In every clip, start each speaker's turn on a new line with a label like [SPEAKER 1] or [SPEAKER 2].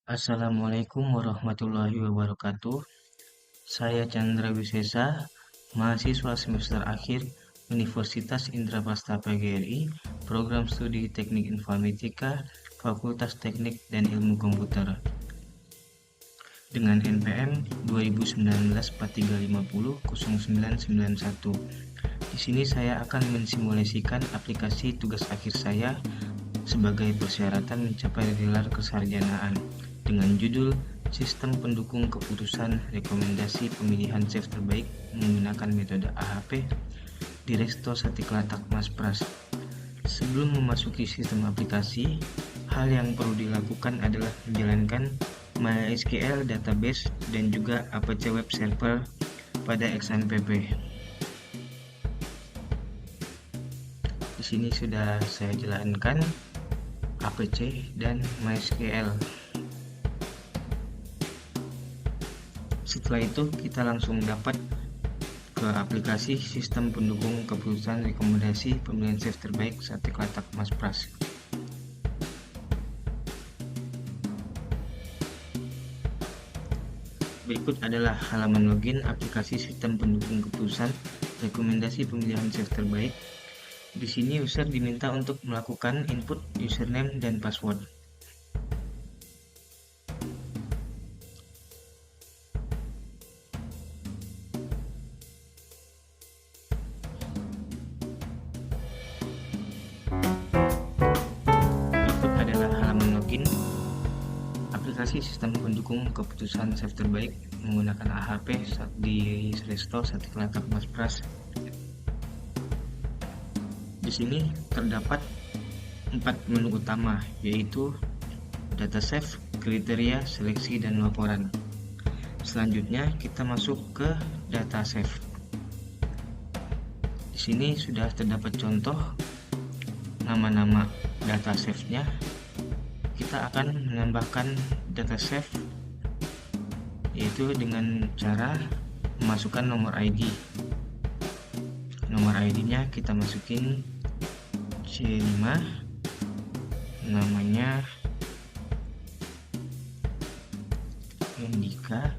[SPEAKER 1] Assalamualaikum warahmatullahi wabarakatuh. Saya Chandra Wisesa, mahasiswa semester akhir Universitas Indraprastha PGRI, Program Studi Teknik Informatika, Fakultas Teknik dan Ilmu Komputer, dengan NPM 2019-4350-0991. Di sini saya akan mensimulasikan aplikasi tugas akhir saya sebagai persyaratan mencapai gelar kesarjanaan dengan judul Sistem Pendukung Keputusan Rekomendasi Pemilihan Chef Terbaik menggunakan metode AHP di Resto Saticlatak Mas Pras. Sebelum memasuki sistem aplikasi, hal yang perlu dilakukan adalah menjalankan MySQL database dan juga Apache Web Server pada XAMPP. Di sini sudah saya jalankan Apache dan MySQL. Setelah itu kita langsung dapat ke aplikasi Sistem Pendukung Keputusan Rekomendasi Pemilihan Chef Terbaik Saticlatak Mas Pras. Berikut adalah halaman login aplikasi Sistem Pendukung Keputusan Rekomendasi Pemilihan Chef Terbaik. Di sini user diminta untuk melakukan input username dan password. Berikut adalah halaman login aplikasi Sistem Pendukung Keputusan Chef Terbaik menggunakan AHP di Resto Saticlatak Mas Pras. Di sini terdapat 4 menu utama, yaitu data chef, kriteria, seleksi, dan laporan. Selanjutnya kita masuk ke data chef. Di sini sudah terdapat contoh nama-nama data chef-nya. Kita akan menambahkan data chef yaitu dengan cara memasukkan nomor ID. Nomor ID-nya kita masukin C5, namanya Hendika,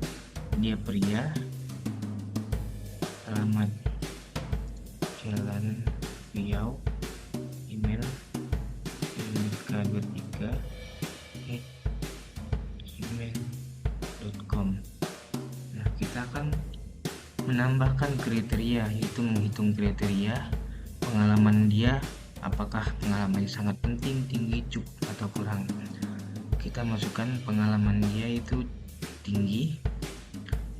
[SPEAKER 1] dia pria, alamat Jalan Riau, email hendika23@gmail.com. Nah, kita akan menambahkan kriteria, yaitu menghitung kriteria pengalaman dia, apakah pengalamannya sangat penting, tinggi, cukup, atau kurang. Kita masukkan pengalaman dia itu tinggi.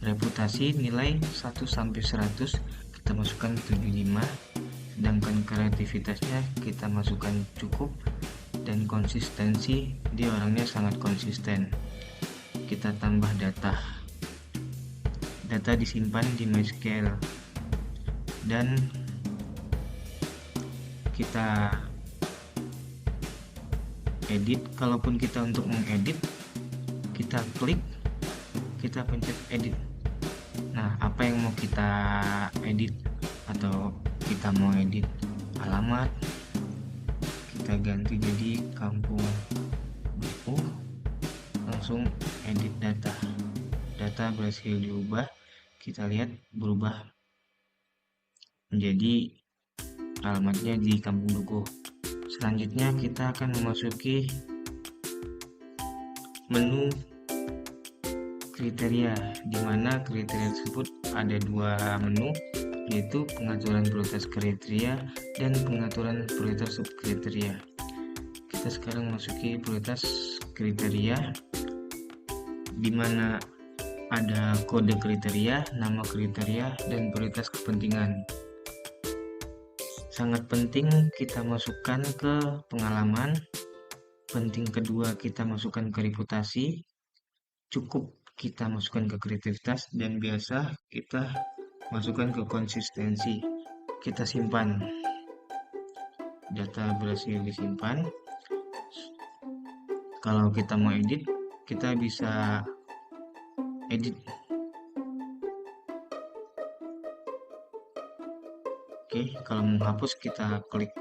[SPEAKER 1] Reputasi nilai 1-100 kita masukkan 75, sedangkan kreativitasnya kita masukkan cukup, dan konsistensi dia orangnya sangat konsisten. Kita tambah data disimpan di MySQL dan kita edit. Kalaupun kita untuk mengedit, kita klik, kita pencet edit. Nah, apa yang mau kita edit, atau kita mau edit alamat, kita ganti jadi Kampung Dukuh, langsung edit data berhasil diubah. Kita lihat berubah menjadi alamatnya di Kampung Dukuh. Selanjutnya kita akan memasuki menu kriteria, di mana kriteria tersebut ada 2 menu, yaitu pengaturan prioritas kriteria dan pengaturan prioritas subkriteria. Kita sekarang masuki prioritas kriteria, di mana ada kode kriteria, nama kriteria, dan prioritas kepentingan. Sangat penting kita masukkan ke pengalaman. Penting kedua kita masukkan ke reputasi. Cukup kita masukkan ke kreativitas, dan biasa kita masukkan ke konsistensi. Kita simpan. Data berhasil disimpan. Kalau kita mau edit, kita bisa edit. Oke, kalau mau hapus kita klik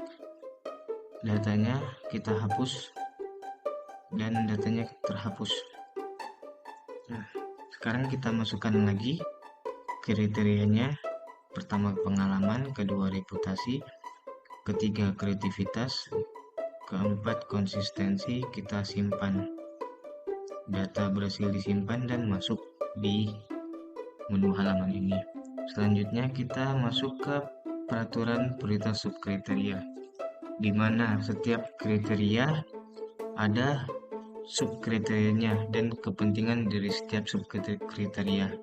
[SPEAKER 1] datanya, kita hapus, dan datanya terhapus. Nah, sekarang kita masukkan lagi kriterianya. Pertama pengalaman, kedua reputasi, ketiga kreativitas, keempat konsistensi. Kita simpan. Data berhasil disimpan dan masuk di menu halaman ini. Selanjutnya kita masuk ke peraturan prioritas subkriteria, di mana setiap kriteria ada subkriterianya dan kepentingan dari setiap subkriteria.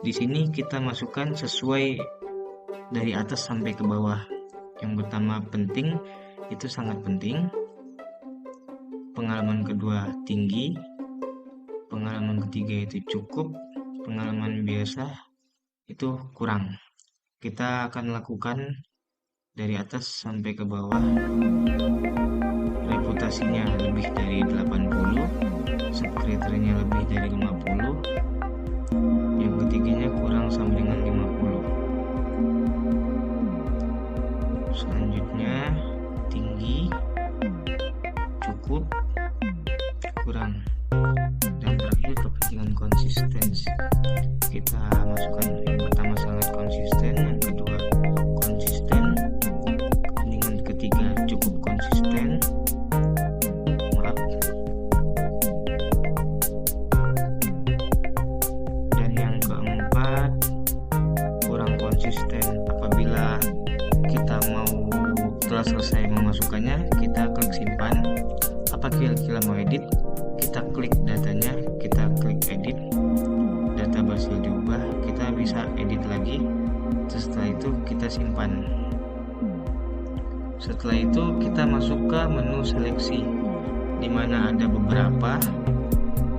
[SPEAKER 1] Di sini kita masukkan sesuai dari atas sampai ke bawah. Yang pertama penting, itu sangat penting. Pengalaman kedua tinggi. Pengalaman ketiga itu cukup. Pengalaman biasa itu kurang. Kita akan lakukan dari atas sampai ke bawah. Reputasinya lebih dari 80, subkriterianya lebih dari 50, yang ketiganya kurang sama dengan 50. Selanjutnya tinggi, cukup, kurang, dan terakhir kepentingan konsistensi. Kita masukkan yang pertama sangat konsisten, yang kedua konsisten, kepentingan ketiga cukup konsisten, dan yang keempat kurang konsisten. Apabila kita mau setelah selesai memasukkannya, kita klik simpan. Apabila mau edit, kita klik datanya, kita klik edit, data berhasil diubah, kita bisa edit lagi. Setelah itu kita simpan. Setelah itu kita masuk ke menu seleksi, di mana ada beberapa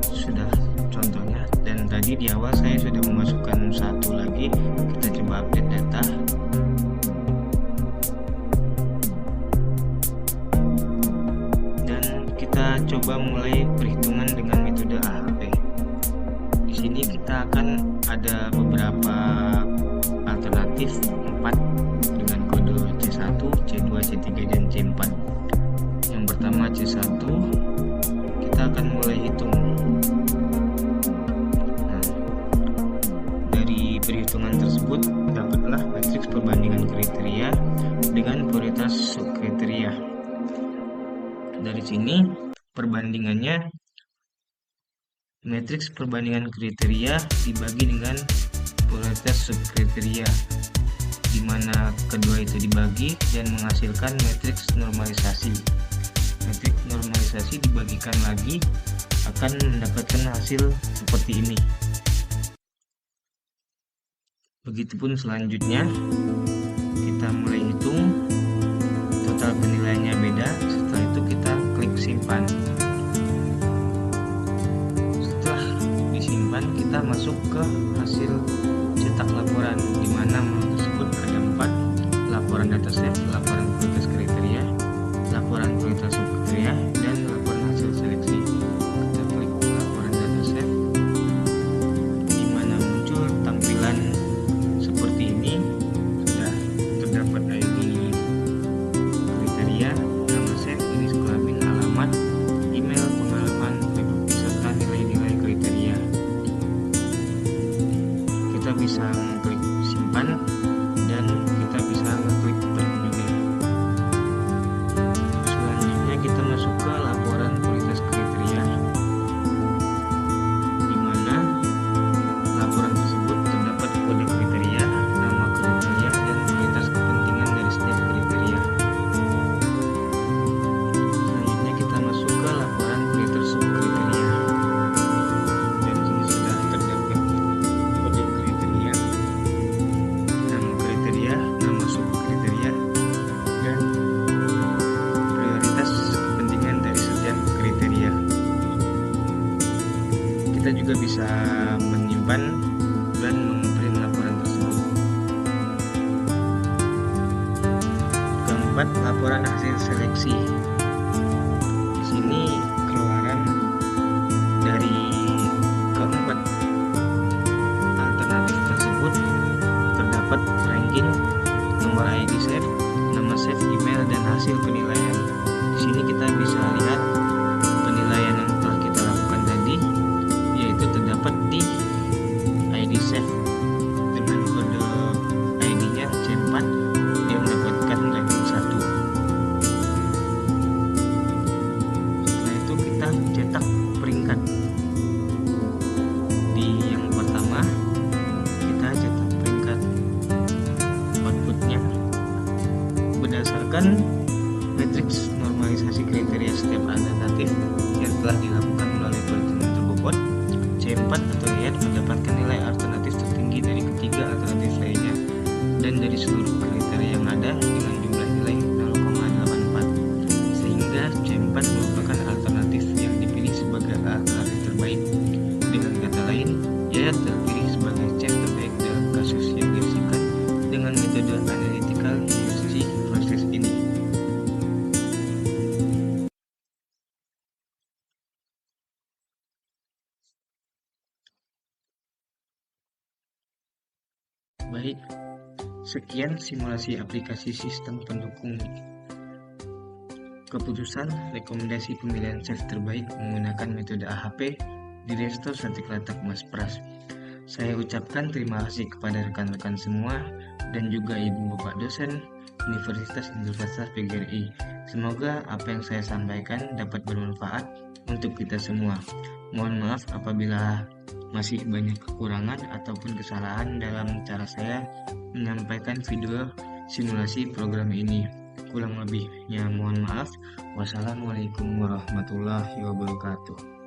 [SPEAKER 1] sudah contohnya, dan tadi di awal saya sudah memasukkan satu lagi. Kita coba update data. Kita coba mulai perhitungan dengan metode AHP. Di sini kita akan ada beberapa alternatif 4 dengan kode C1, C2, C3, dan C4. Yang pertama C1, kita akan mulai hitung. Nah, dari perhitungan tersebut dapatlah matriks perbandingan kriteria dengan prioritas subkriteria. Dari sini perbandingannya, matriks perbandingan kriteria dibagi dengan prioritas subkriteria, di mana kedua itu dibagi dan menghasilkan matriks normalisasi. Matriks normalisasi dibagikan lagi akan mendapatkan hasil seperti ini. Begitupun selanjutnya, kita mulai hitung. Total penilaiannya beda. Setelah itu kita klik simpan. Setelah disimpan, kita masuk ke hasil cetak laporan, di mana menu tersebut ada 4: laporan dataset, laporan prioritas kriteria, laporan prioritas subkriteria, dan laporan hasil seleksi. Kita klik laporan dataset, di mana muncul tampilan seperti ini. Sudah terdapat ID kriteria, nama set, jenis kelamin, alamat, email, pengalaman, serta nilai-nilai kriteria. Kita bisa klik simpan dan kita bisa klik print juga. Selanjutnya kita masuk ke laporan prioritas kriteria, di mana laporan tersebut terdapat kode kriteria, nama kriteria, dan prioritas kepentingan dari setiap kriteria. Selanjutnya kita masuk ke laporan prioritas subkriteria, dan sini sudah terdapat kode kriteria, nama kriteria, nama subkriteria, dan prioritas kepentingan dari setiap kriteria. Kita juga bisa menyimpan dan memprint laporan tersebut. Keempat, laporan hasil seleksi. Di sini keluaran dari keempat alternatif tersebut terdapat ranking, nomor ID save, nama save, email, dan hasil penilaian. Di sini kita bisa lihat penilaian yang telah kita lakukan tadi, yaitu terdapat telah dilakukan melalui perhitungan terbobot, C4 atau RIAT mendapatkan nilai alternatif tertinggi dari ketiga alternatif lainnya dan dari seluruh kriteria yang ada dengan jumlah nilai 0,84, sehingga C4 merupakan alternatif yang dipilih sebagai alternatif terbaik. Dengan kata lain, Yayat terpilih sebagai chat terbaik dalam kasus yang dihasilkan dengan metode analytical USG proses ini. Baik, sekian simulasi aplikasi sistem pendukung keputusan rekomendasi pemilihan chef terbaik menggunakan metode AHP di Resto Sate Kelatak Mas Pras. Saya ucapkan terima kasih kepada rekan-rekan semua dan juga Ibu Bapak dosen Universitas Indosat PGRI. Semoga apa yang saya sampaikan dapat bermanfaat untuk kita semua. Mohon maaf apabila masih banyak kekurangan ataupun kesalahan dalam cara saya menyampaikan video simulasi program ini. Kurang lebihnya mohon maaf. Wassalamualaikum warahmatullahi wabarakatuh.